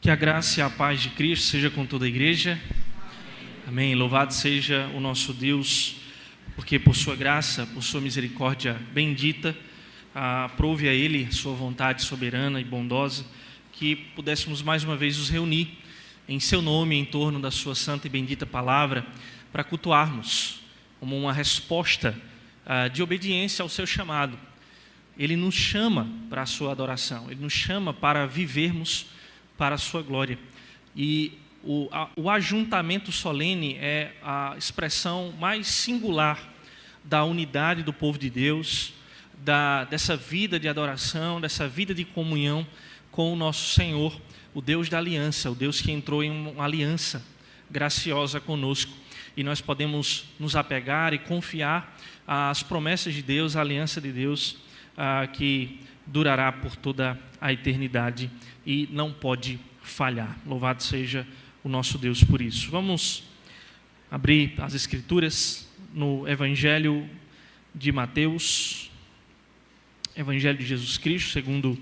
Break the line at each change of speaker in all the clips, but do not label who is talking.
Que a graça e a paz de Cristo seja com toda a igreja. Amém. Louvado seja o nosso Deus, porque por sua graça, por sua misericórdia bendita, aprove a Ele sua vontade soberana e bondosa, que pudéssemos mais uma vez nos reunir em seu nome, em torno da sua santa e bendita palavra, para cultuarmos como uma resposta de obediência ao seu chamado. Ele nos chama para a sua adoração, Ele nos chama para vivermos para a sua glória. E o ajuntamento solene é a expressão mais singular da unidade do povo de Deus, dessa vida de adoração, dessa vida de comunhão com o nosso Senhor, o Deus da aliança, o Deus que entrou em uma aliança graciosa conosco. E nós podemos nos apegar e confiar às promessas de Deus, à aliança de Deus, que durará por toda a eternidade e não pode falhar. Louvado seja o nosso Deus por isso. Vamos abrir as Escrituras no Evangelho de Mateus, Evangelho de Jesus Cristo, segundo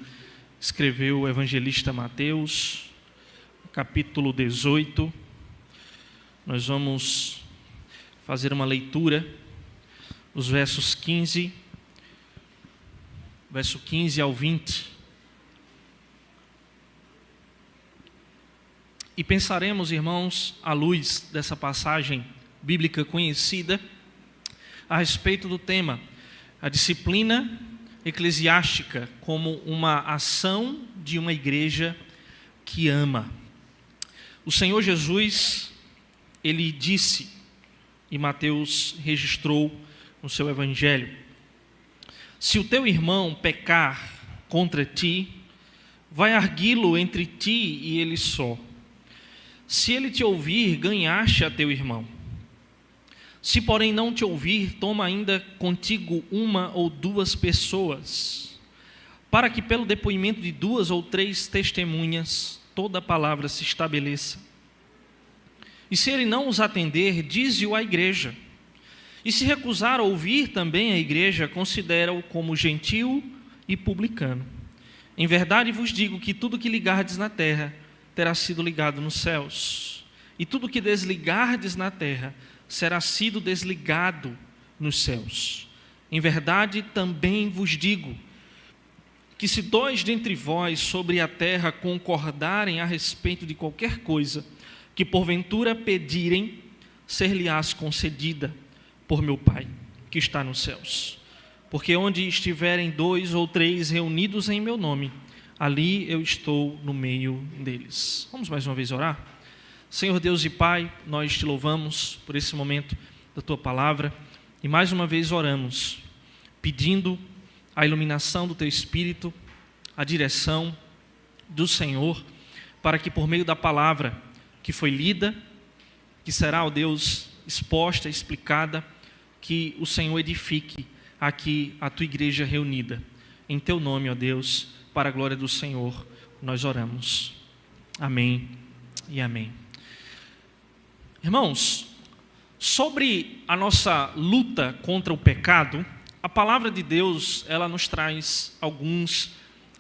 escreveu o evangelista Mateus, capítulo 18. Nós vamos fazer uma leitura dos versos 15 ao 20. E pensaremos, irmãos, à luz dessa passagem bíblica conhecida, a respeito do tema, a disciplina eclesiástica como uma ação de uma igreja que ama. O Senhor Jesus, Ele disse, e Mateus registrou no seu evangelho: se o teu irmão pecar contra ti, vai arguí-lo entre ti e ele só. Se ele te ouvir, ganhaste a teu irmão. Se, porém, não te ouvir, toma ainda contigo uma ou duas pessoas, para que pelo depoimento de 2 ou 3 testemunhas toda a palavra se estabeleça. E se ele não os atender, dize-o à igreja. E se recusar a ouvir também a igreja, considera-o como gentil e publicano. Em verdade vos digo que tudo que ligardes na terra terá sido ligado nos céus, e tudo que desligardes na terra será sido desligado nos céus. Em verdade também vos digo que se 2 dentre vós sobre a terra concordarem a respeito de qualquer coisa que porventura pedirem, ser-lhe-ás concedida por meu Pai que está nos céus. Porque onde estiverem 2 ou 3 reunidos em meu nome, ali eu estou no meio deles. Vamos mais uma vez orar? Senhor Deus e Pai, nós te louvamos por esse momento da tua palavra e mais uma vez oramos, pedindo a iluminação do teu Espírito, a direção do Senhor, para que por meio da palavra que foi lida, que será, ó Deus, exposta, explicada, que o Senhor edifique aqui a tua igreja reunida. Em teu nome, ó Deus, para a glória do Senhor, nós oramos. Amém e amém. Irmãos, sobre a nossa luta contra o pecado, a palavra de Deus, ela nos traz alguns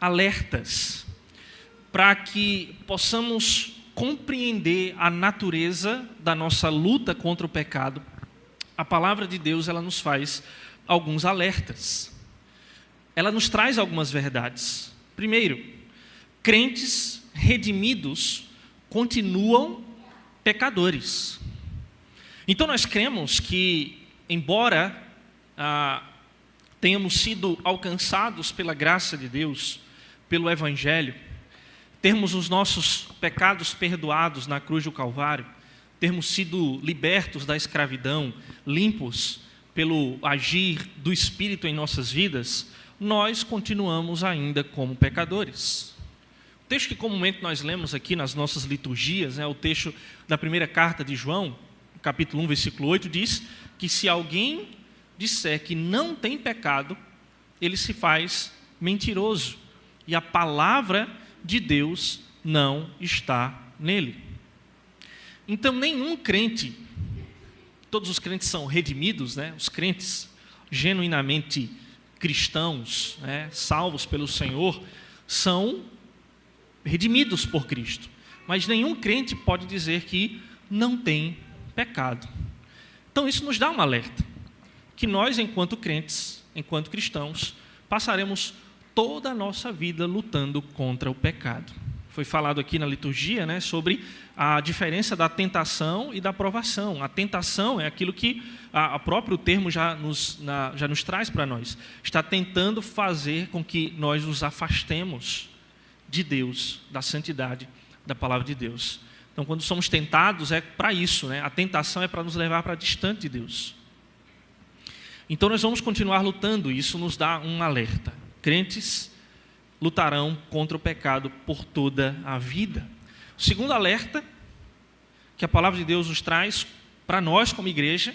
alertas para que possamos compreender a natureza da nossa luta contra o pecado. A palavra de Deus, ela nos faz alguns alertas. Ela nos traz algumas verdades. Primeiro, crentes redimidos continuam pecadores. Então nós cremos que, embora tenhamos sido alcançados pela graça de Deus, pelo Evangelho, termos os nossos pecados perdoados na cruz do Calvário, termos sido libertos da escravidão, limpos pelo agir do Espírito em nossas vidas, nós continuamos ainda como pecadores. O texto que comumente nós lemos aqui nas nossas liturgias, o texto da primeira carta de João, capítulo 1, versículo 8, diz que se alguém disser que não tem pecado, ele se faz mentiroso, e a palavra de Deus não está nele. Então nenhum crente, todos os crentes são redimidos, os crentes genuinamente cristãos, salvos pelo Senhor, são redimidos por Cristo. mas nenhum crente pode dizer que não tem pecado. Então isso nos dá um alerta, que nós, enquanto crentes, enquanto cristãos, passaremos toda a nossa vida lutando contra o pecado. Foi falado aqui na liturgia, né, sobre a diferença da tentação e da provação. A tentação é aquilo que o próprio termo já nos traz para nós. Está tentando fazer com que nós nos afastemos de Deus, da santidade da palavra de Deus. Então, quando somos tentados, é para isso, né? A tentação é para nos levar para distante de Deus. Então, nós vamos continuar lutando, e isso nos dá um alerta. Crentes lutarão contra o pecado por toda a vida. O segundo alerta que a palavra de Deus nos traz para nós como igreja,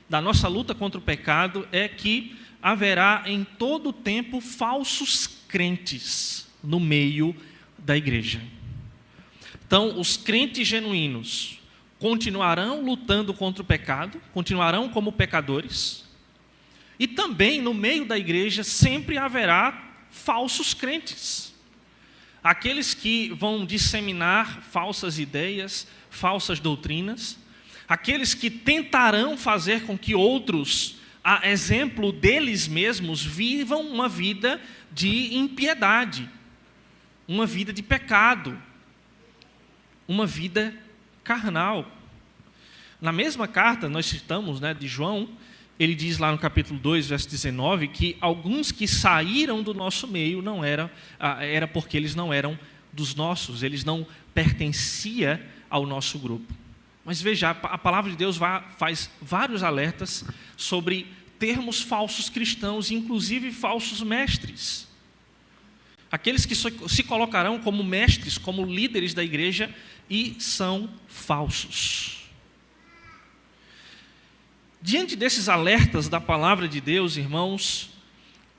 da nossa luta contra o pecado, é que haverá em todo o tempo falsos crentes no meio da igreja. Então, os crentes genuínos continuarão lutando contra o pecado, continuarão como pecadores, e também no meio da igreja sempre haverá falsos crentes, aqueles que vão disseminar falsas ideias, falsas doutrinas, aqueles que tentarão fazer com que outros, a exemplo deles mesmos, vivam uma vida de impiedade, uma vida de pecado, uma vida carnal. Na mesma carta, nós citamos, né, de João, ele diz lá no capítulo 2, verso 19, que alguns que saíram do nosso meio não era porque eles não eram dos nossos, eles não pertenciam ao nosso grupo. Mas veja, a palavra de Deus faz vários alertas sobre termos falsos cristãos, inclusive falsos mestres. Aqueles que se colocarão como mestres, como líderes da igreja, e são falsos. Diante desses alertas da palavra de Deus, irmãos,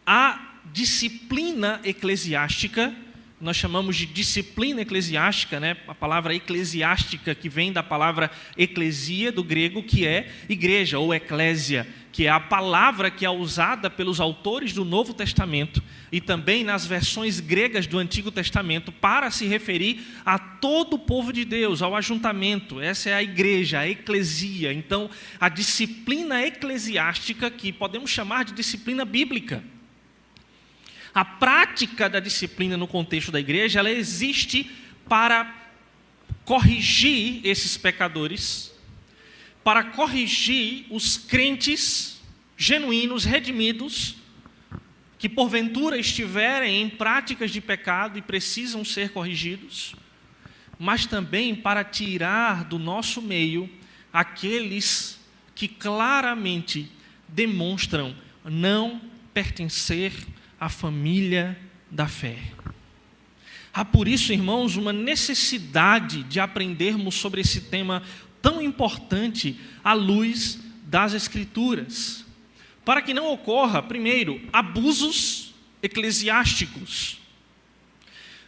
a disciplina eclesiástica, nós chamamos de disciplina eclesiástica, né? A palavra eclesiástica que vem da palavra eclesia, do grego, que é igreja ou eclésia, que é a palavra que é usada pelos autores do Novo Testamento e também nas versões gregas do Antigo Testamento para se referir a todo o povo de Deus, ao ajuntamento. Essa é a igreja, a eclesia. Então, a disciplina eclesiástica, que podemos chamar de disciplina bíblica. A prática da disciplina no contexto da igreja, ela existe para corrigir esses pecadores, para corrigir os crentes genuínos, redimidos, que porventura estiverem em práticas de pecado e precisam ser corrigidos, mas também para tirar do nosso meio aqueles que claramente demonstram não pertencer à família da fé. Há por isso, irmãos, uma necessidade de aprendermos sobre esse tema tão importante à luz das Escrituras, para que não ocorra, primeiro, abusos eclesiásticos,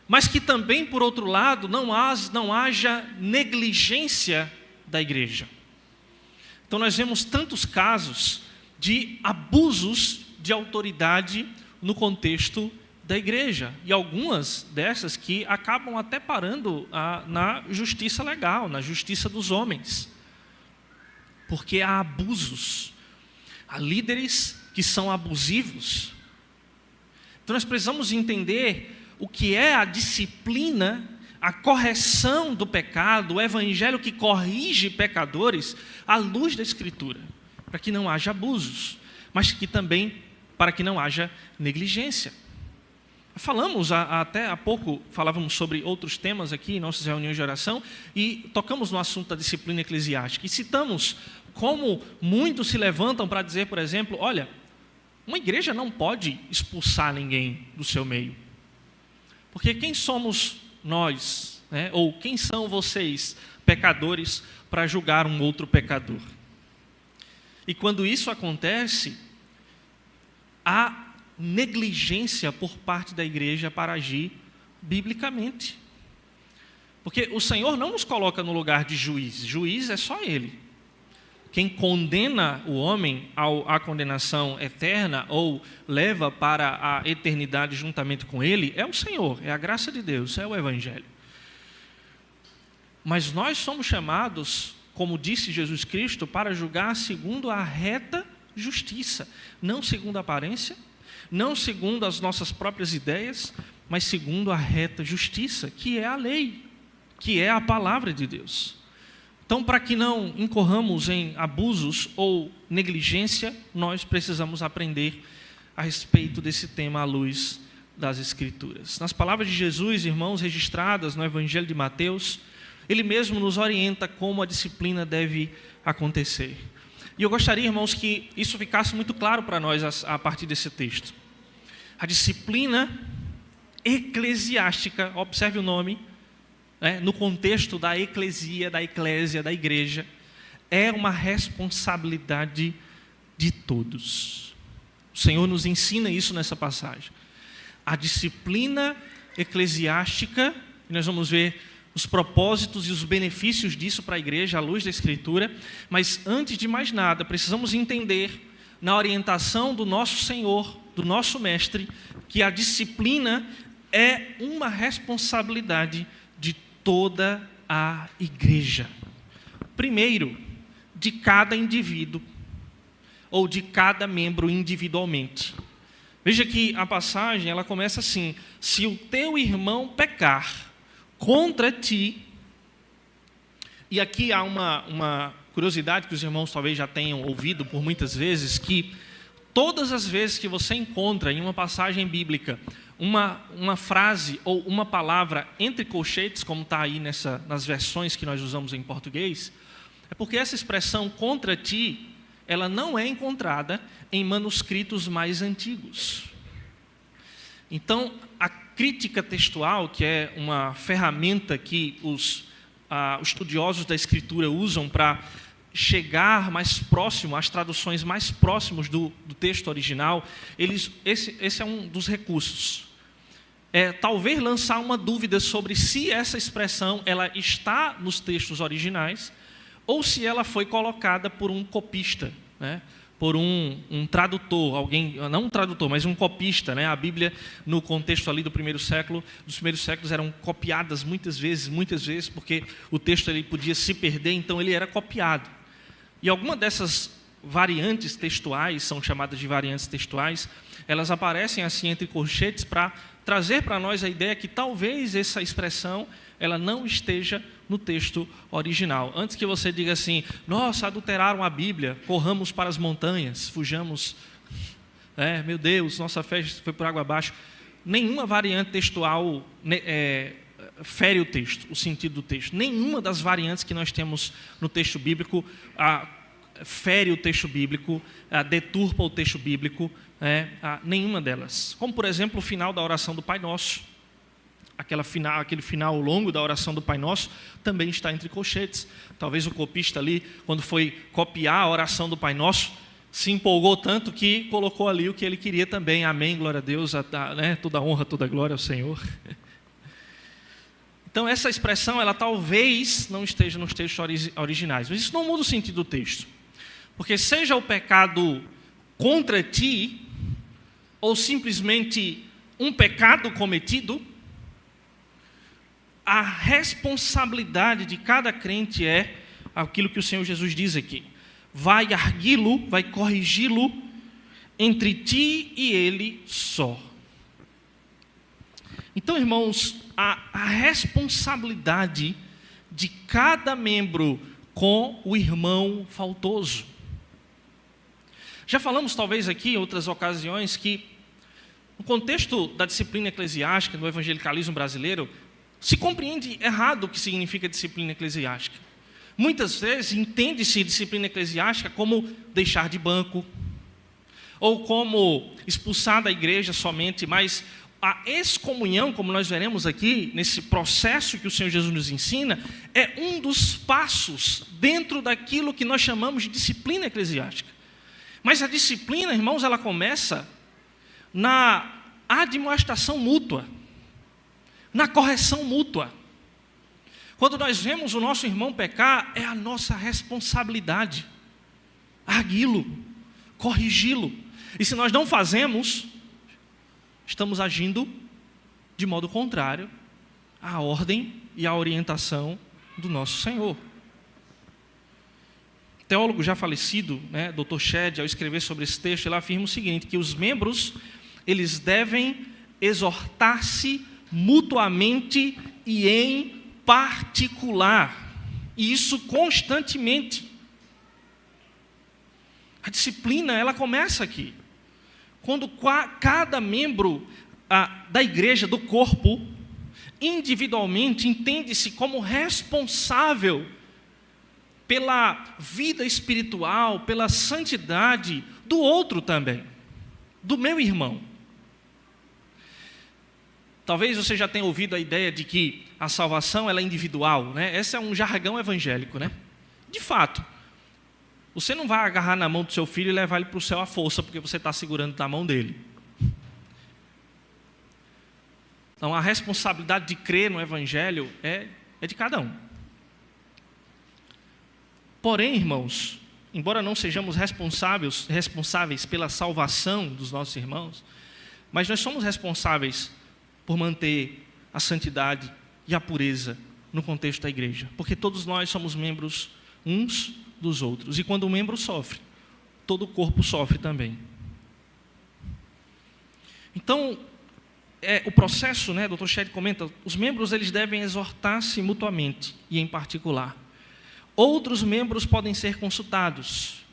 mas que também, por outro lado, não haja negligência da igreja. Então nós vemos tantos casos de abusos de autoridade no contexto da igreja, e algumas dessas que acabam até parando na justiça legal, na justiça dos homens, porque há abusos, há líderes que são abusivos. Então nós precisamos entender o que é a disciplina, a correção do pecado, o evangelho que corrige pecadores à luz da Escritura, para que não haja abusos, mas que também para que não haja negligência. Falamos, até há pouco, falávamos sobre outros temas aqui em nossas reuniões de oração e tocamos no assunto da disciplina eclesiástica e citamos como muitos se levantam para dizer, por exemplo, olha, uma igreja não pode expulsar ninguém do seu meio, porque quem somos nós, né? Ou quem são vocês, pecadores, para julgar um outro pecador? E quando isso acontece, há negligência por parte da igreja para agir biblicamente. Porque o Senhor não nos coloca no lugar de juiz. Juiz é só Ele. Quem condena o homem à condenação eterna ou leva para a eternidade juntamente com Ele é o Senhor, é a graça de Deus, é o Evangelho. Mas nós somos chamados, como disse Jesus Cristo, para julgar segundo a reta justiça, não segundo a aparência, não segundo as nossas próprias ideias, mas segundo a reta justiça, que é a lei, que é a palavra de Deus. Então, para que não incorramos em abusos ou negligência, nós precisamos aprender a respeito desse tema à luz das Escrituras. Nas palavras de Jesus, irmãos, registradas no Evangelho de Mateus, ele mesmo nos orienta como a disciplina deve acontecer. E eu gostaria, irmãos, que isso ficasse muito claro para nós a partir desse texto. A disciplina eclesiástica, observe o nome, no contexto da eclesia, da eclésia, da igreja, é uma responsabilidade de todos. O Senhor nos ensina isso nessa passagem. A disciplina eclesiástica, e nós vamos ver os propósitos e os benefícios disso para a igreja, à luz da Escritura, mas antes de mais nada, precisamos entender, na orientação do nosso Senhor, do nosso Mestre, que a disciplina é uma responsabilidade de toda a igreja. Primeiro, de cada indivíduo, ou de cada membro individualmente. Veja que a passagem, ela começa assim: se o teu irmão pecar contra ti, e aqui há uma curiosidade que os irmãos talvez já tenham ouvido por muitas vezes, que todas as vezes que você encontra em uma passagem bíblica uma frase ou uma palavra entre colchetes, como está aí nas versões que nós usamos em português, é porque essa expressão contra ti, ela não é encontrada em manuscritos mais antigos. Então, a crítica textual, que é uma ferramenta que os estudiosos da Escritura usam para chegar mais próximo, às traduções mais próximas do texto original, esse é um dos recursos. Talvez lançar uma dúvida sobre se essa expressão ela está nos textos originais ou se ela foi colocada por um copista, por um tradutor, alguém, não um tradutor, mas um copista. A Bíblia, no contexto ali dos primeiros séculos, eram copiadas muitas vezes, porque o texto ele podia se perder, então ele era copiado. E alguma dessas variantes textuais, são chamadas de variantes textuais, elas aparecem assim entre colchetes para trazer para nós a ideia que talvez essa expressão ela não esteja no texto original. Antes que você diga assim: nossa, adulteraram a Bíblia, corramos para as montanhas, fujamos, meu Deus, nossa fé foi por água abaixo. Nenhuma variante textual fere o texto, o sentido do texto. Nenhuma das variantes que nós temos no texto bíblico fere o texto bíblico, deturpa o texto bíblico, nenhuma delas. Como, por exemplo, o final da oração do Pai Nosso. Aquele final longo da oração do Pai Nosso também está entre colchetes. Talvez o copista ali, quando foi copiar a oração do Pai Nosso, se empolgou tanto que colocou ali o que ele queria também. Amém, glória a Deus, toda honra, toda glória ao Senhor. Então essa expressão, ela talvez não esteja nos textos originais, mas isso não muda o sentido do texto. Porque seja o pecado contra ti, ou simplesmente um pecado cometido, a responsabilidade de cada crente é aquilo que o Senhor Jesus diz aqui: vai arguí-lo, vai corrigi-lo entre ti e ele só. Então, irmãos, a responsabilidade de cada membro com o irmão faltoso. Já falamos talvez aqui em outras ocasiões que no contexto da disciplina eclesiástica, do evangelicalismo brasileiro, se compreende errado o que significa disciplina eclesiástica. Muitas vezes entende-se disciplina eclesiástica como deixar de banco, ou como expulsar da igreja somente, mas a excomunhão, como nós veremos aqui, nesse processo que o Senhor Jesus nos ensina, é um dos passos dentro daquilo que nós chamamos de disciplina eclesiástica. Mas a disciplina, irmãos, ela começa na admoestação mútua, na correção mútua. Quando nós vemos o nosso irmão pecar, é a nossa responsabilidade arguí-lo, corrigi-lo. E se nós não fazemos, estamos agindo de modo contrário à ordem e à orientação do nosso Senhor. O teólogo já falecido, Dr. Shedd, ao escrever sobre esse texto, ele afirma o seguinte, que os membros, eles devem exortar-se mutuamente e em particular, e isso constantemente. A disciplina, ela começa aqui, quando cada membro da igreja, do corpo, individualmente entende-se como responsável pela vida espiritual, pela santidade do outro também, do meu irmão. Talvez você já tenha ouvido a ideia de que a salvação ela é individual, Esse é um jargão evangélico, De fato, você não vai agarrar na mão do seu filho e levar ele para o céu à força, porque você está segurando na mão dele. Então, a responsabilidade de crer no evangelho é de cada um. Porém, irmãos, embora não sejamos responsáveis pela salvação dos nossos irmãos, mas nós somos responsáveis por manter a santidade e a pureza no contexto da igreja, porque todos nós somos membros uns dos outros, e quando um membro sofre, todo o corpo sofre também. Então, o processo, o Dr. Shedd comenta, os membros eles devem exortar-se mutuamente e em particular. Outros membros podem ser consultados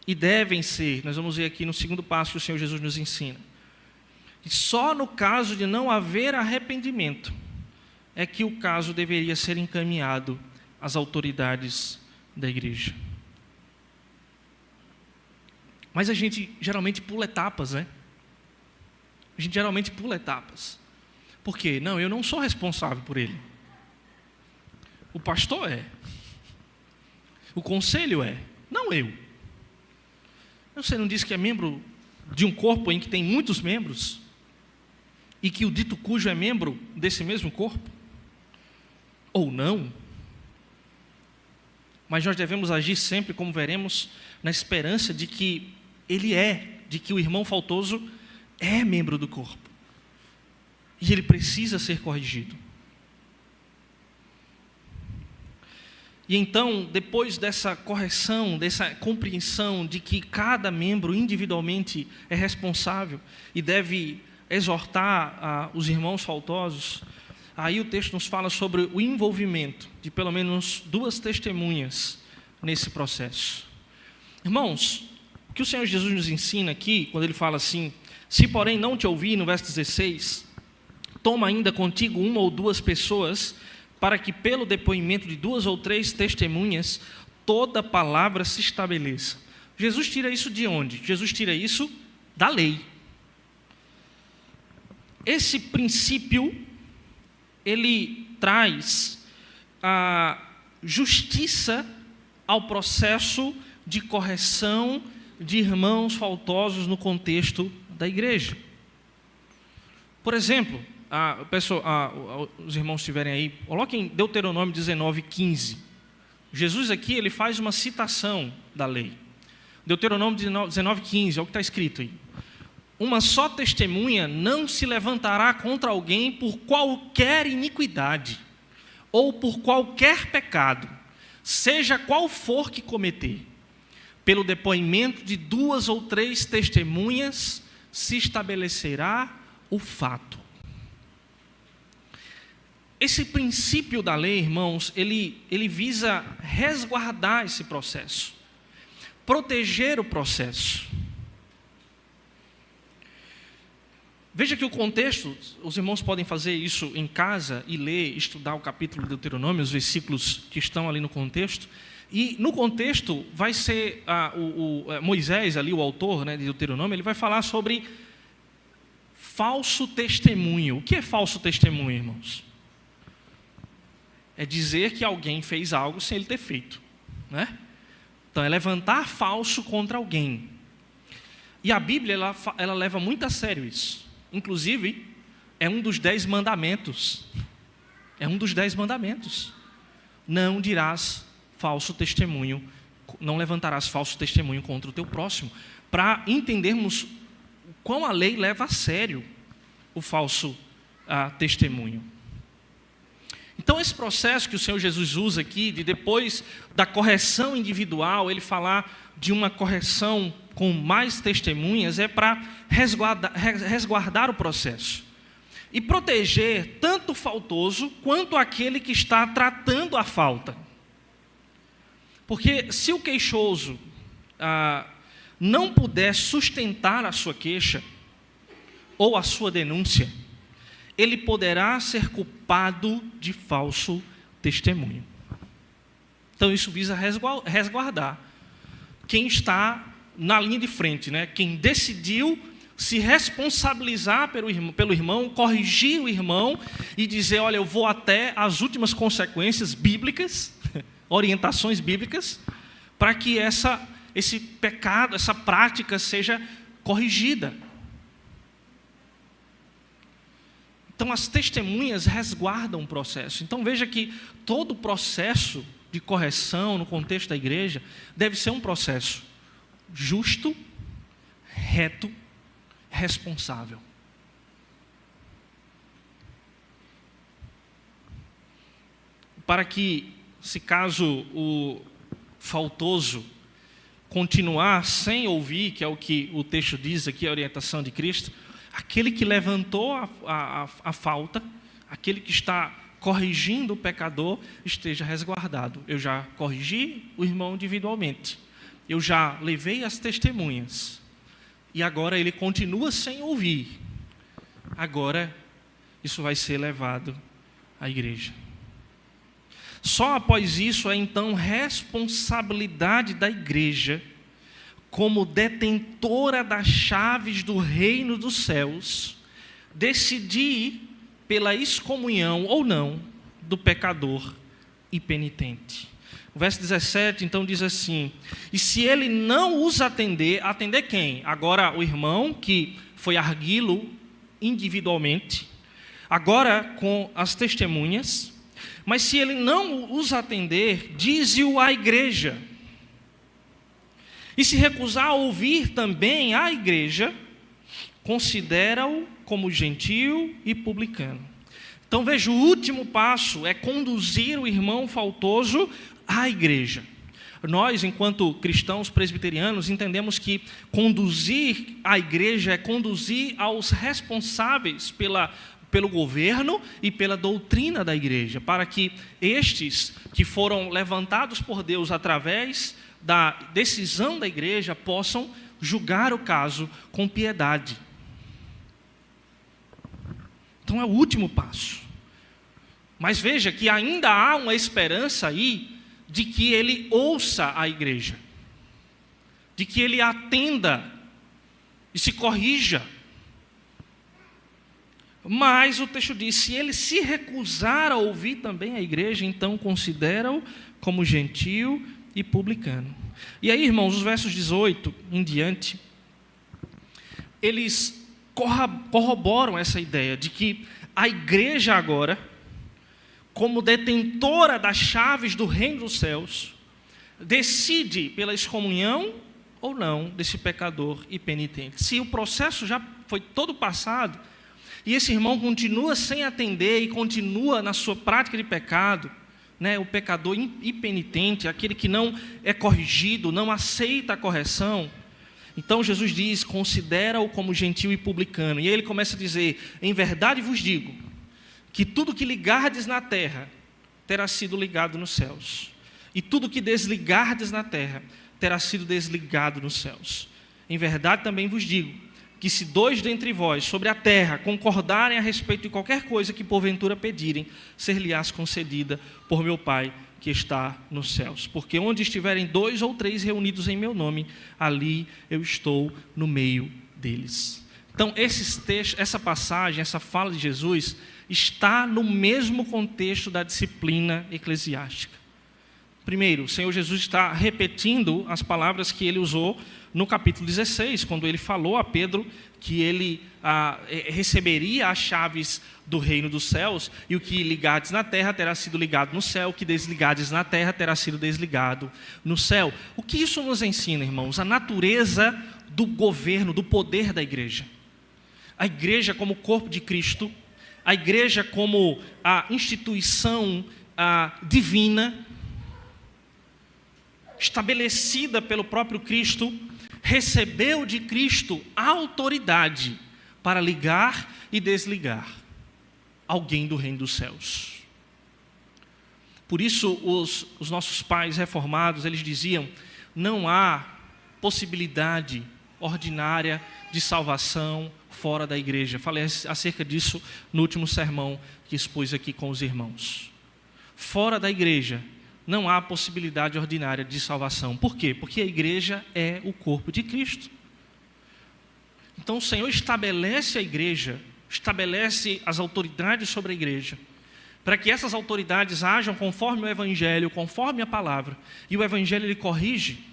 e devem ser, nós vamos ver aqui no segundo passo que o Senhor Jesus nos ensina. E só no caso de não haver arrependimento é que o caso deveria ser encaminhado às autoridades da igreja. Mas a gente geralmente pula etapas, A gente geralmente pula etapas. Por quê? Não, eu não sou responsável por ele. O pastor é. O conselho é. Não eu. Você não disse que é membro de um corpo em que tem muitos membros? E que o dito cujo é membro desse mesmo corpo? Ou não? Mas nós devemos agir sempre, como veremos, na esperança de que de que o irmão faltoso é membro do corpo. E ele precisa ser corrigido. E então, depois dessa correção, dessa compreensão de que cada membro individualmente é responsável e deve exortar os irmãos faltosos, aí o texto nos fala sobre o envolvimento de pelo menos 2 testemunhas nesse processo. Irmãos, o que o Senhor Jesus nos ensina aqui, quando ele fala assim, se porém não te ouvir, no verso 16, toma ainda contigo 1 ou 2 pessoas, para que pelo depoimento de 2 ou 3 testemunhas, toda palavra se estabeleça. Jesus tira isso de onde? Jesus tira isso da lei. Esse princípio, ele traz a justiça ao processo de correção de irmãos faltosos no contexto da igreja. Por exemplo, os irmãos estiverem aí, coloquem Deuteronômio 19:15. Jesus aqui ele faz uma citação da lei. Deuteronômio 19:15, é o que está escrito aí. Uma só testemunha não se levantará contra alguém por qualquer iniquidade ou por qualquer pecado, seja qual for que cometer. Pelo depoimento de 2 ou 3 testemunhas se estabelecerá o fato. Esse princípio da lei, irmãos, ele visa resguardar esse processo, proteger o processo. Veja que o contexto, os irmãos podem fazer isso em casa e ler, estudar o capítulo de Deuteronômio, os versículos que estão ali no contexto. E no contexto vai ser Moisés, ali o autor de Deuteronômio, ele vai falar sobre falso testemunho. O que é falso testemunho, irmãos? É dizer que alguém fez algo sem ele ter feito, Então é levantar falso contra alguém. E a Bíblia ela leva muito a sério isso. Inclusive, é um dos 10 mandamentos. É um dos 10 mandamentos. Não dirás falso testemunho, não levantarás falso testemunho contra o teu próximo. Para entendermos quão a lei leva a sério o falso testemunho. Então esse processo que o Senhor Jesus usa aqui, de depois da correção individual, ele falar de uma correção com mais testemunhas, é para resguardar o processo e proteger tanto o faltoso quanto aquele que está tratando a falta. Porque se o queixoso não puder sustentar a sua queixa ou a sua denúncia, ele poderá ser culpado de falso testemunho. Então isso visa resguardar quem está na linha de frente, né? Quem decidiu se responsabilizar pelo irmão, corrigir o irmão e dizer, olha, eu vou até as últimas consequências bíblicas, orientações bíblicas, para que esse pecado, essa prática seja corrigida. Então as testemunhas resguardam o processo. Então veja que todo o processo de correção no contexto da igreja deve ser um processo justo, reto, responsável. Para que, se caso o faltoso continuar sem ouvir, que é o que o texto diz aqui, a orientação de Cristo, aquele que levantou a falta, aquele que está corrigindo o pecador, esteja resguardado. Eu já corrigi o irmão individualmente, eu já levei as testemunhas, e agora ele continua sem ouvir. Agora isso vai ser levado à igreja. Só após isso é então responsabilidade da igreja, como detentora das chaves do reino dos céus, decidir pela excomunhão ou não do pecador impenitente. O verso 17 então diz assim: e se ele não os atender quem? Agora o irmão que foi arguí-lo individualmente, agora com as testemunhas. Mas se ele não os atender, dize-o à igreja. E se recusar a ouvir também a igreja, considera-o como gentio e publicano. Então veja, o último passo é conduzir o irmão faltoso à igreja. Nós, enquanto cristãos presbiterianos, entendemos que conduzir à igreja é conduzir aos responsáveis pelo governo e pela doutrina da igreja, para que estes que foram levantados por Deus através da decisão da igreja possam julgar o caso com piedade. Então é o último passo. Mas veja que ainda há uma esperança aí de que ele ouça a igreja, de que ele atenda e se corrija. Mas o texto diz, se ele se recusar a ouvir também a igreja, então considera-o como gentio e publicano. E aí, irmãos, os versos 18 em diante, eles corroboram essa ideia de que a igreja agora, como detentora das chaves do reino dos céus, decide pela excomunhão ou não desse pecador impenitente. Se o processo já foi todo passado, e esse irmão continua sem atender e continua na sua prática de pecado, né, o pecador impenitente, aquele que não é corrigido, não aceita a correção, então Jesus diz, considera-o como gentio e publicano. E aí ele começa a dizer, em verdade vos digo, que tudo que ligardes na terra, terá sido ligado nos céus. E tudo que desligardes na terra, terá sido desligado nos céus. Em verdade também vos digo, que se dois dentre vós sobre a terra concordarem a respeito de qualquer coisa que porventura pedirem, ser-lhe-ás concedida por meu Pai que está nos céus. Porque onde estiverem 2 ou 3 reunidos em meu nome, ali eu estou no meio deles. Então essa passagem, essa fala de Jesus, está no mesmo contexto da disciplina eclesiástica. Primeiro, o Senhor Jesus está repetindo as palavras que ele usou no capítulo 16, quando ele falou a Pedro que ele receberia as chaves do reino dos céus, e o que ligardes na terra terá sido ligado no céu, o que desligardes na terra terá sido desligado no céu. O que isso nos ensina, irmãos? A natureza do governo, do poder da igreja. A igreja, como corpo de Cristo, a igreja como a instituição divina, estabelecida pelo próprio Cristo, recebeu de Cristo a autoridade para ligar e desligar alguém do reino dos céus. Por isso, os nossos pais reformados, eles diziam, não há possibilidade ordinária de salvação fora da igreja. Falei acerca disso no último sermão que expus aqui com os irmãos. Fora da igreja, não há possibilidade ordinária de salvação. Por quê? Porque a igreja é o corpo de Cristo. Então o Senhor estabelece a igreja, estabelece as autoridades sobre a igreja, para que essas autoridades ajam conforme o Evangelho, conforme a palavra. E o Evangelho, ele corrige,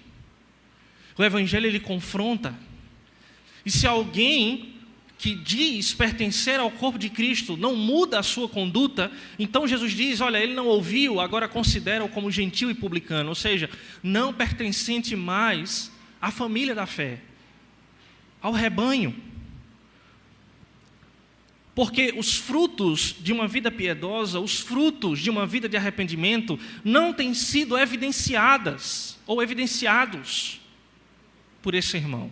o Evangelho, ele confronta. E se alguém que diz pertencer ao corpo de Cristo não muda a sua conduta, então Jesus diz, olha, ele não ouviu, agora considera-o como gentil e publicano, ou seja, não pertencente mais à família da fé, ao rebanho. Porque os frutos de uma vida piedosa, os frutos de uma vida de arrependimento, não têm sido evidenciadas ou evidenciados por esse irmão.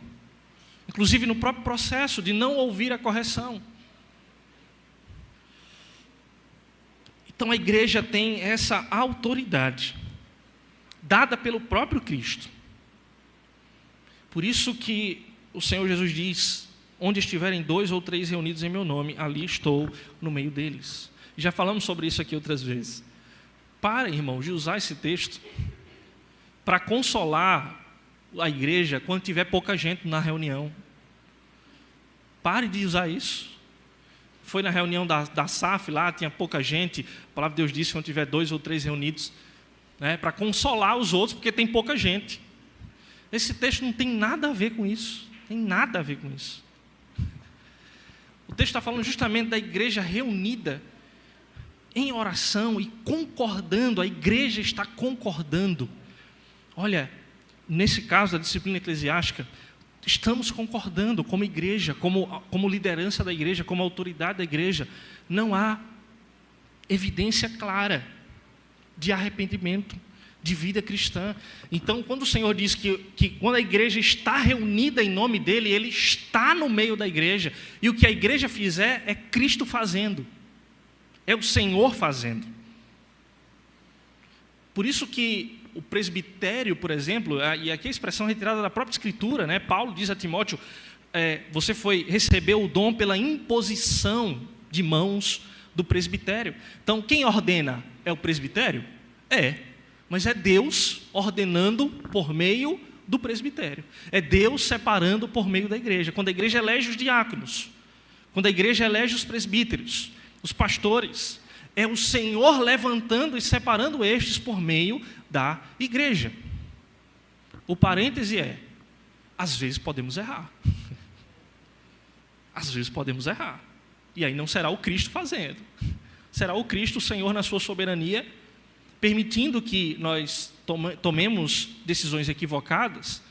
Inclusive no próprio processo de não ouvir a correção. Então a igreja tem essa autoridade, dada pelo próprio Cristo. Por isso que o Senhor Jesus diz, onde estiverem 2 ou 3 reunidos em meu nome, ali estou no meio deles. Já falamos sobre isso aqui outras vezes. Parem, irmãos, de usar esse texto para consolar a igreja quando tiver pouca gente na reunião. Pare de usar isso. Foi na reunião da SAF lá, tinha pouca gente. A palavra de Deus disse, quando tiver 2 ou 3 reunidos, né, para consolar os outros, porque tem pouca gente. Esse texto não tem nada a ver com isso. Tem nada a ver com isso. O texto está falando justamente da igreja reunida em oração e concordando. A igreja está concordando. Olha, nesse caso da disciplina eclesiástica, estamos concordando como igreja, como liderança da igreja, como autoridade da igreja. Não há evidência clara de arrependimento, de vida cristã. Então, quando o Senhor diz que quando a igreja está reunida em nome dEle, Ele está no meio da igreja, e o que a igreja fizer é Cristo fazendo, é o Senhor fazendo. Por isso que o presbitério, por exemplo, e aqui a expressão retirada da própria Escritura, né? Paulo diz a Timóteo, você recebeu o dom pela imposição de mãos do presbitério. Então, quem ordena é o presbitério? Mas é Deus ordenando por meio do presbitério. É Deus separando por meio da igreja. Quando a igreja elege os diáconos, quando a igreja elege os presbíteros, os pastores, é o Senhor levantando e separando estes por meio da igreja. O parêntese às vezes podemos errar. Às vezes podemos errar. E aí não será o Cristo fazendo. Será o Cristo, o Senhor, na sua soberania, permitindo que nós tomemos decisões equivocadas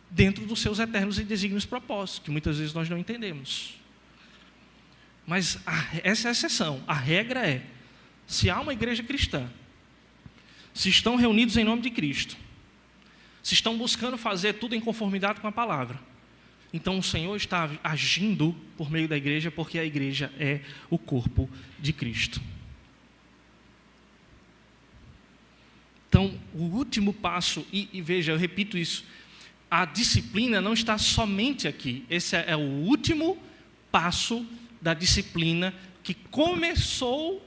dentro dos seus eternos e desígnios propósitos, que muitas vezes nós não entendemos. Mas essa é a exceção. A regra é, se há uma igreja cristã, se estão reunidos em nome de Cristo, se estão buscando fazer tudo em conformidade com a palavra, então o Senhor está agindo por meio da igreja, porque a igreja é o corpo de Cristo. Então, o último passo, e veja, eu repito isso, a disciplina não está somente aqui. Esse é o último passo da disciplina que começou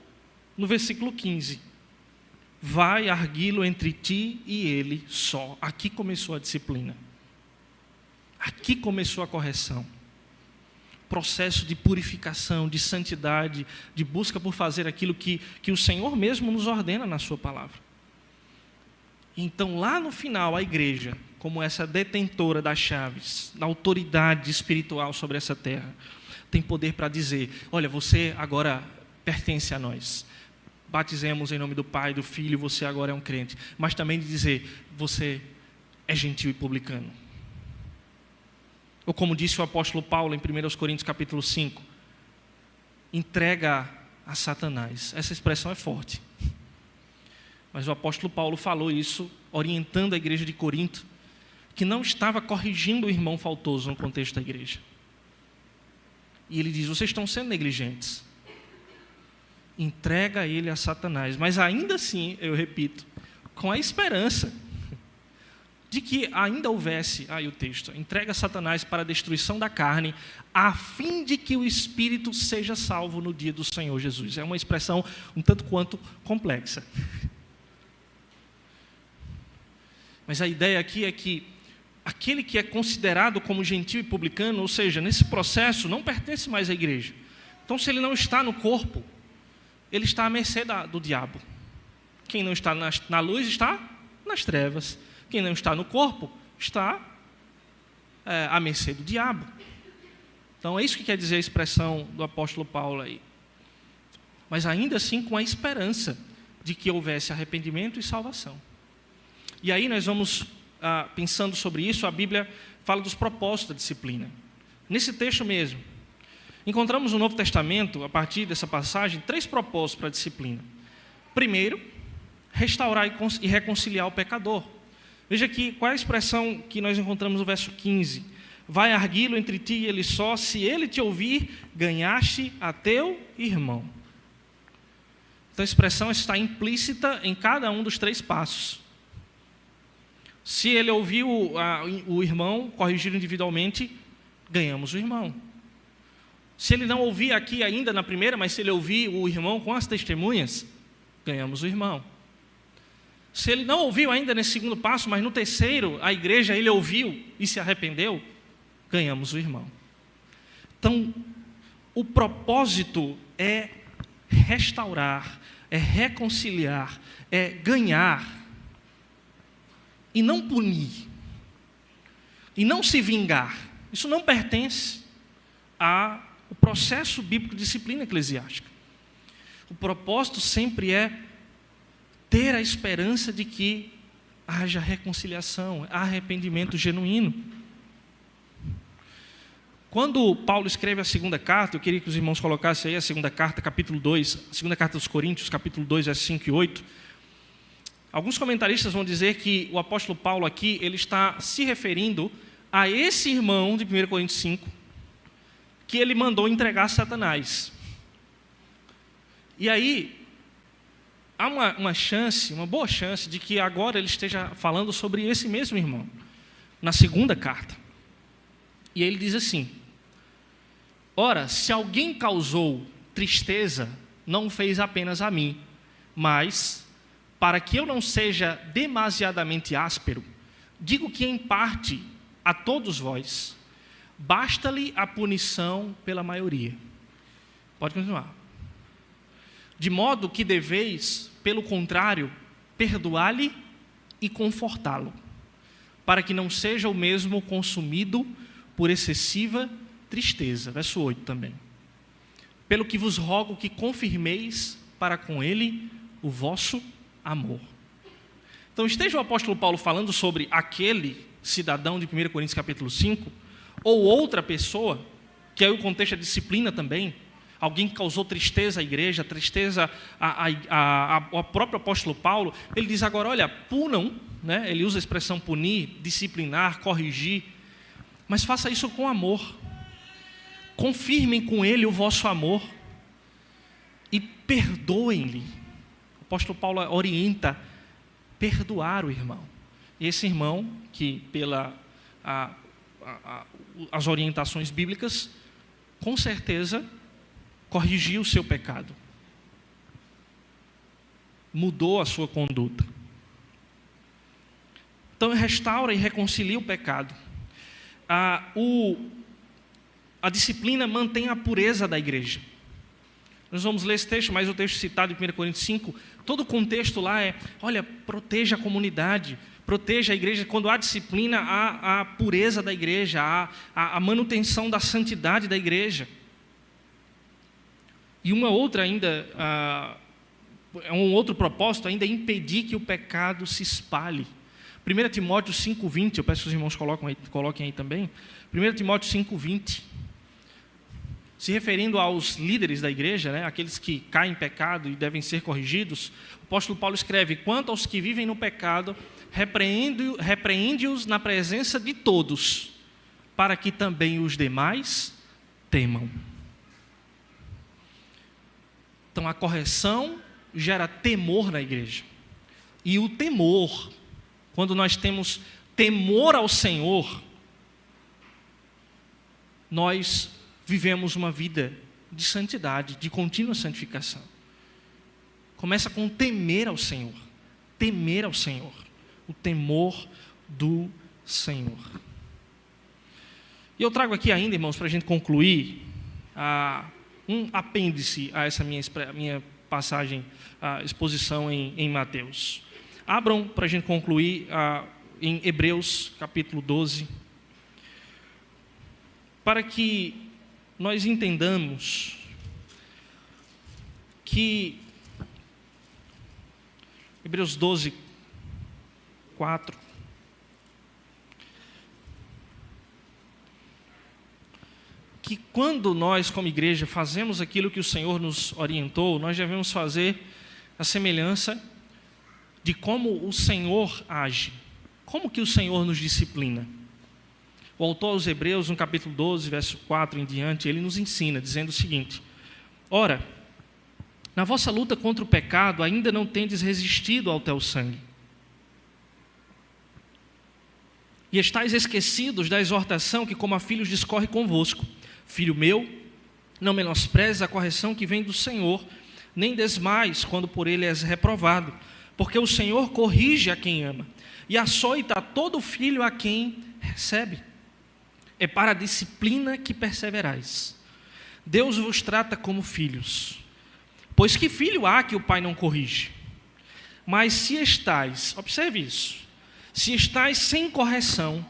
no versículo 15. Vai arguí-lo entre ti e ele só. Aqui começou a disciplina. Aqui começou a correção. Processo de purificação, de santidade, de busca por fazer aquilo que o Senhor mesmo nos ordena na sua palavra. Então, lá no final, a igreja, como essa detentora das chaves, da autoridade espiritual sobre essa terra, tem poder para dizer, olha, você agora pertence a nós. Batizemos em nome do Pai, do Filho, você agora é um crente. Mas também de dizer, você é gentil e publicano. Ou como disse o apóstolo Paulo em 1 Coríntios capítulo 5, entrega a Satanás. Essa expressão é forte. Mas o apóstolo Paulo falou isso, orientando a igreja de Corinto, que não estava corrigindo o irmão faltoso no contexto da igreja. E ele diz: vocês estão sendo negligentes. Entrega ele a Satanás. Mas ainda assim, eu repito, com a esperança de que ainda houvesse, aí o texto, entrega Satanás para a destruição da carne, a fim de que o espírito seja salvo no dia do Senhor Jesus. É uma expressão um tanto quanto complexa. Mas a ideia aqui é que aquele que é considerado como gentio e publicano, ou seja, nesse processo, não pertence mais à igreja. Então, se ele não está no corpo, ele está à mercê do diabo. Quem não está na luz está nas trevas. Quem não está no corpo está à mercê do diabo. Então, é isso que quer dizer a expressão do apóstolo Paulo aí. Mas ainda assim com a esperança de que houvesse arrependimento e salvação. E aí nós vamos, pensando sobre isso, a Bíblia fala dos propósitos da disciplina. Nesse texto mesmo, encontramos no Novo Testamento, a partir dessa passagem, 3 propósitos para a disciplina. Primeiro, restaurar e reconciliar o pecador. Veja aqui qual é a expressão que nós encontramos no verso 15. Vai arguí-lo entre ti e ele só, se ele te ouvir, ganhaste a teu irmão. Então a expressão está implícita em cada um dos 3 passos. Se ele ouviu o irmão corrigido individualmente, ganhamos o irmão. Se ele não ouvir aqui ainda na primeira, mas se ele ouvir o irmão com as testemunhas, ganhamos o irmão. Se ele não ouviu ainda nesse segundo passo, mas no terceiro, a igreja, ele ouviu e se arrependeu, ganhamos o irmão. Então, o propósito é restaurar, é reconciliar, é ganhar, e não punir, e não se vingar. Isso não pertence ao processo bíblico de disciplina eclesiástica. O propósito sempre é ter a esperança de que haja reconciliação, arrependimento genuíno. Quando Paulo escreve a segunda carta, eu queria que os irmãos colocassem aí a segunda carta, capítulo 2, a segunda carta dos Coríntios, capítulo 2, versos 5 e 8. Alguns comentaristas vão dizer que o apóstolo Paulo aqui, ele está se referindo a esse irmão de 1 Coríntios 5, que ele mandou entregar a Satanás. E aí, há uma boa chance de que agora ele esteja falando sobre esse mesmo irmão, na segunda carta. E ele diz assim: ora, se alguém causou tristeza, não o fez apenas a mim, mas, para que eu não seja demasiadamente áspero, digo que em parte a todos vós, basta-lhe a punição pela maioria. Pode continuar. De modo que deveis, pelo contrário, perdoar-lhe e confortá-lo, para que não seja o mesmo consumido por excessiva tristeza. Verso 8 também. Pelo que vos rogo que confirmeis para com ele o vosso amor. Então, esteja o apóstolo Paulo falando sobre aquele cidadão de 1 Coríntios capítulo 5, ou outra pessoa, que aí o contexto é disciplina também, alguém que causou tristeza à igreja, tristeza ao próprio apóstolo Paulo, ele diz agora, olha, punam, né? Ele usa a expressão punir, disciplinar, corrigir, mas faça isso com amor, confirmem com ele o vosso amor, e perdoem-lhe. O apóstolo Paulo orienta perdoar o irmão, e esse irmão, que pela as orientações bíblicas, com certeza corrigiu o seu pecado, mudou a sua conduta. Então restaura e reconcilia o pecado. A disciplina mantém a pureza da igreja. Nós vamos ler esse texto, mas o texto citado em 1 Coríntios 5, todo o contexto lá é, olha, proteja a comunidade, proteja a igreja. Quando há disciplina, há a pureza da igreja, há a manutenção da santidade da igreja. E uma outra ainda, um outro propósito ainda é impedir que o pecado se espalhe. 1 Timóteo 5,20, eu peço que os irmãos coloquem aí também. 1 Timóteo 5,20. se referindo aos líderes da igreja, né, aqueles que caem em pecado e devem ser corrigidos, o apóstolo Paulo escreve: quanto aos que vivem no pecado, repreende-os na presença de todos, para que também os demais temam. Então a correção gera temor na igreja. E o temor, quando nós temos temor ao Senhor, nós vivemos uma vida de santidade, de contínua santificação. Começa com temer ao Senhor. Temer ao Senhor. O temor do Senhor. E eu trago aqui ainda, irmãos, para a gente concluir, um apêndice a essa minha passagem, a exposição em Mateus. Abram para a gente concluir em Hebreus capítulo 12, para que nós entendamos que Hebreus 12, 4, que quando nós, como igreja, fazemos aquilo que o Senhor nos orientou, nós devemos fazer a semelhança de como o Senhor age, como que o Senhor nos disciplina. O autor aos Hebreus, no capítulo 12, verso 4 em diante, ele nos ensina, dizendo o seguinte: ora, na vossa luta contra o pecado, ainda não tendes resistido ao teu sangue, e estáis esquecidos da exortação que como a filhos discorre convosco. Filho meu, não menosprezes a correção que vem do Senhor, nem desmais quando por ele és reprovado, porque o Senhor corrige a quem ama, e açoita todo filho a quem recebe. É para a disciplina que perseverais. Deus vos trata como filhos. Pois que filho há que o pai não corrige? Mas se estáis, observe isso, se estáis sem correção,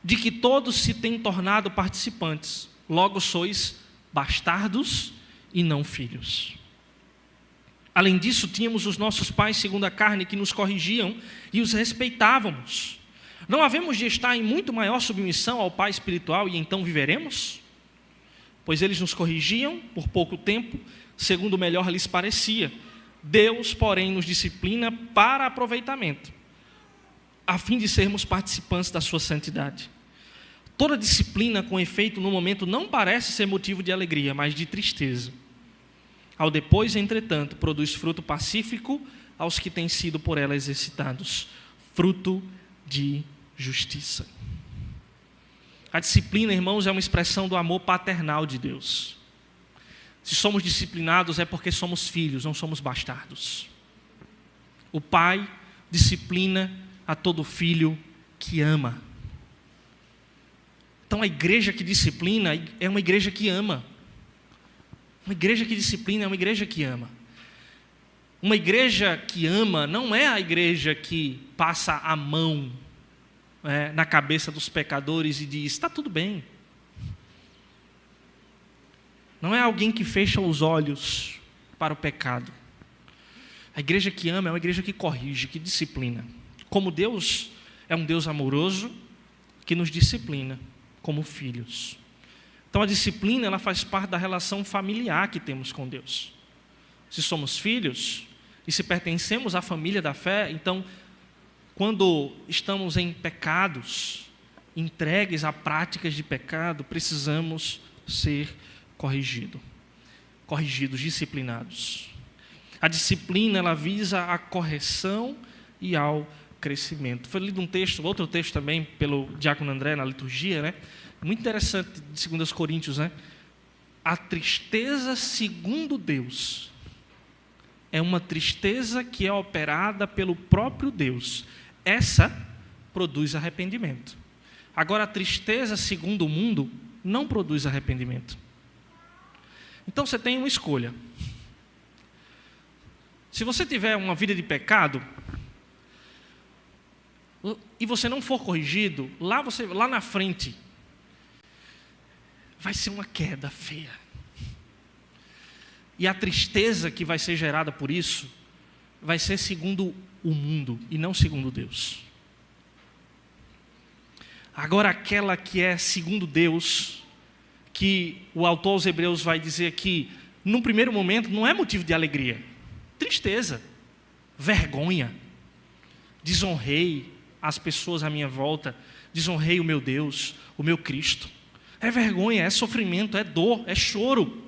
de que todos se têm tornado participantes, logo sois bastardos e não filhos. Além disso, tínhamos os nossos pais segundo a carne que nos corrigiam e os respeitávamos. Não havemos de estar em muito maior submissão ao Pai espiritual e então viveremos? Pois eles nos corrigiam por pouco tempo, segundo o melhor lhes parecia. Deus, porém, nos disciplina para aproveitamento, a fim de sermos participantes da sua santidade. Toda disciplina, com efeito, no momento não parece ser motivo de alegria, mas de tristeza. Ao depois, entretanto, produz fruto pacífico aos que têm sido por ela exercitados, fruto de justiça. A disciplina, irmãos, é uma expressão do amor paternal de Deus. Se somos disciplinados é porque somos filhos, não somos bastardos. O pai disciplina a todo filho que ama. Então a igreja que disciplina é uma igreja que ama. Uma igreja que disciplina é uma igreja que ama. Uma igreja que ama não é a igreja que passa a mão na cabeça dos pecadores e diz: está tudo bem. Não é alguém que fecha os olhos para o pecado. A igreja que ama é uma igreja que corrige, que disciplina. Como Deus é um Deus amoroso, que nos disciplina como filhos. Então a disciplina, ela faz parte da relação familiar que temos com Deus. Se somos filhos e se pertencemos à família da fé, então quando estamos em pecados, entregues a práticas de pecado, precisamos ser corrigidos, disciplinados. A disciplina, ela visa a correção e ao crescimento. Foi lido um texto, outro texto também, pelo diácono André na liturgia, né? Muito interessante, de 2 Coríntios, né? A tristeza segundo Deus é uma tristeza que é operada pelo próprio Deus. Essa produz arrependimento. Agora, a tristeza segundo o mundo não produz arrependimento. Então, você tem uma escolha. Se você tiver uma vida de pecado e você não for corrigido, lá na frente vai ser uma queda feia. E a tristeza que vai ser gerada por isso vai ser segundo o mundo e não segundo Deus. Agora, aquela que é segundo Deus, que o autor aos Hebreus vai dizer que, num primeiro momento, não é motivo de alegria. Tristeza, vergonha. Desonrei as pessoas à minha volta, desonrei o meu Deus, o meu Cristo. É vergonha, é sofrimento, é dor, é choro.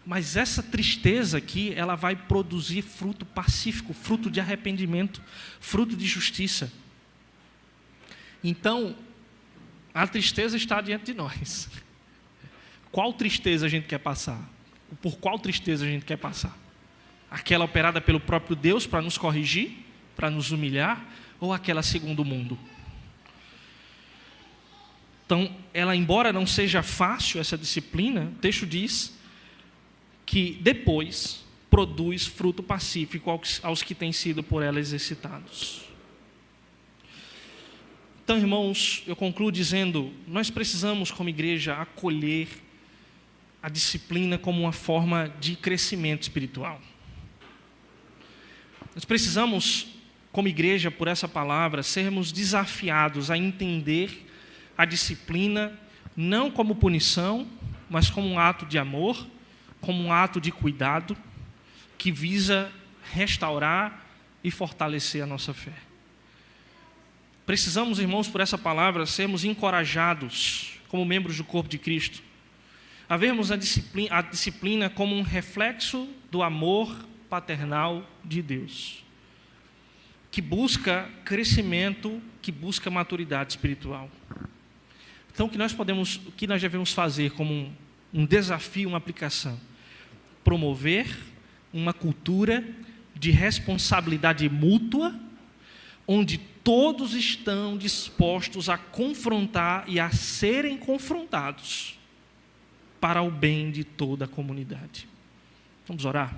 Mas essa tristeza aqui, ela vai produzir fruto pacífico, fruto de arrependimento, fruto de justiça. Então, a tristeza está diante de nós. Qual tristeza a gente quer passar? Por qual tristeza a gente quer passar? Aquela operada pelo próprio Deus para nos corrigir, para nos humilhar, ou aquela segundo o mundo? Então, ela, embora não seja fácil essa disciplina, o texto diz que depois produz fruto pacífico aos que têm sido por ela exercitados. Então, irmãos, eu concluo dizendo, nós precisamos, como igreja, acolher a disciplina como uma forma de crescimento espiritual. Nós precisamos, como igreja, por essa palavra, sermos desafiados a entender a disciplina não como punição, mas como um ato de amor, como um ato de cuidado, que visa restaurar e fortalecer a nossa fé. Precisamos, irmãos, por essa palavra, sermos encorajados, como membros do corpo de Cristo, a vermos a disciplina como um reflexo do amor paternal de Deus, que busca crescimento, que busca maturidade espiritual. Então, o que nós devemos fazer como um desafio, uma aplicação? Promover uma cultura de responsabilidade mútua, onde todos estão dispostos a confrontar e a serem confrontados para o bem de toda a comunidade. Vamos orar?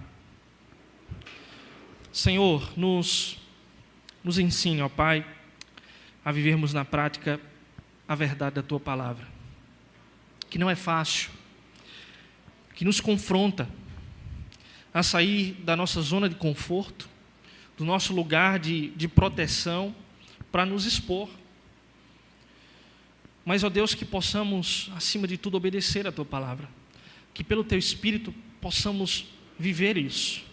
Senhor, nos ensine, ó Pai, a vivermos na prática a verdade da Tua palavra, que não é fácil, que nos confronta a sair da nossa zona de conforto, do nosso lugar de proteção, para nos expor. Mas, ó Deus, que possamos, acima de tudo, obedecer a Tua palavra, que pelo Teu Espírito possamos viver isso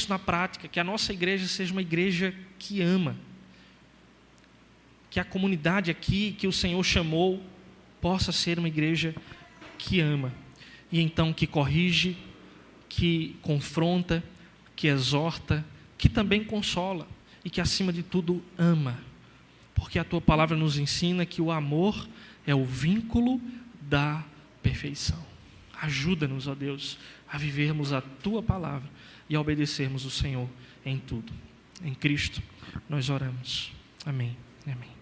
na prática, que a nossa igreja seja uma igreja que ama, que a comunidade aqui que o Senhor chamou possa ser uma igreja que ama, e então que corrige, que confronta, que exorta, que também consola, e que acima de tudo ama, porque a Tua palavra nos ensina que o amor é o vínculo da perfeição. Ajuda-nos, ó Deus, a vivermos a Tua palavra e a obedecermos o Senhor em tudo. Em Cristo nós oramos. Amém. Amém.